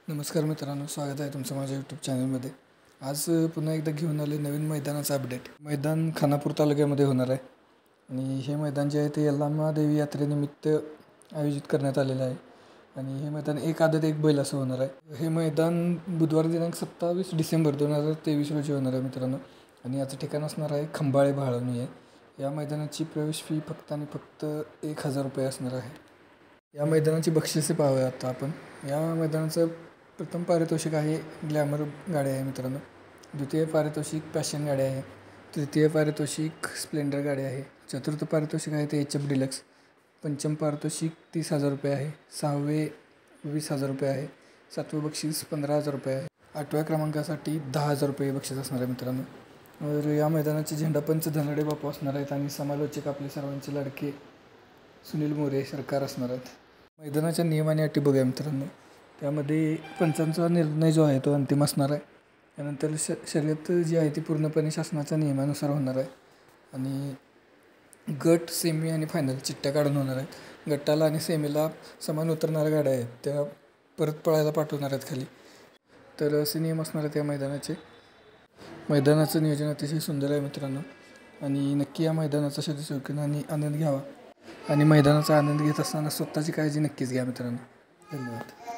नमस्कार मित्रांनो, स्वागत आहे तुमचं माझ्या यूट्यूब चॅनलमध्ये. आज पुन्हा एकदा घेऊन आले नवीन मैदानाचा अपडेट. मैदान खानापूर तालुक्यामध्ये होणार आहे आणि हे मैदान जे आहे ते यल्लामा देवी यात्रेनिमित्त आयोजित करण्यात आलेलं आहे आणि हे मैदान एक आदत एक बैल असं होणार आहे. हे मैदान बुधवार दिनांक 27 डिसेंबर 2023 रोजी होणार आहे मित्रांनो आणि याचं ठिकाण असणार आहे खंबाळे भाळवणी आहे. या मैदानाची प्रवेश फी फक्त आणि फक्त 1000 रुपये असणार आहे. या मैदानाची बक्षिसे पाहूया आता आपण. या मैदानाचं प्रथम पारितोषिक आहे ग्लॅमर गाडी आहे मित्रांनो. द्वितीय पारितोषिक पॅशन गाडी आहे. तृतीय पारितोषिक स्प्लेंडर गाडी आहे. चतुर्थ पारितोषिक आहे ते HF डिलक्स. पंचम पारितोषिक 30,000 रुपये आहे. सहावे 20,000 रुपये आहे. सातवं बक्षीस 15,000 रुपये आहे. आठव्या क्रमांकासाठी 10,000 रुपये बक्षीस असणार आहे मित्रांनो. तर या मैदानाचे झेंडापंच धनाडे बापू असणार आहेत आणि समालोचक आपले सर्वांचे लाडके सुनील मोरे सरकार असणार आहेत. मैदानाच्या नियम आणि अटी बघूया मित्रांनो. त्यामध्ये पंचांचा निर्णय जो आहे तो अंतिम असणार आहे. त्यानंतर शर्यत जी आहे ती पूर्णपणे शासनाच्या नियमानुसार होणार आहे आणि गट, सेमी आणि फायनल चिठ्ठ्या काढून होणार आहेत. गटाला आणि सेमीला समान उतरणाऱ्या गाड्या आहेत त्या परत पळायला पाठवणार आहेत खाली. तर असे नियम असणार आहेत या मैदानाचे. मैदानाचं नियोजन अतिशय सुंदर आहे मित्रांनो आणि नक्की या मैदानाचा शौकीनांनी आनंद घ्यावा आणि मैदानाचा आनंद घेत असताना स्वतःची काळजी नक्कीच घ्या मित्रांनो. धन्यवाद.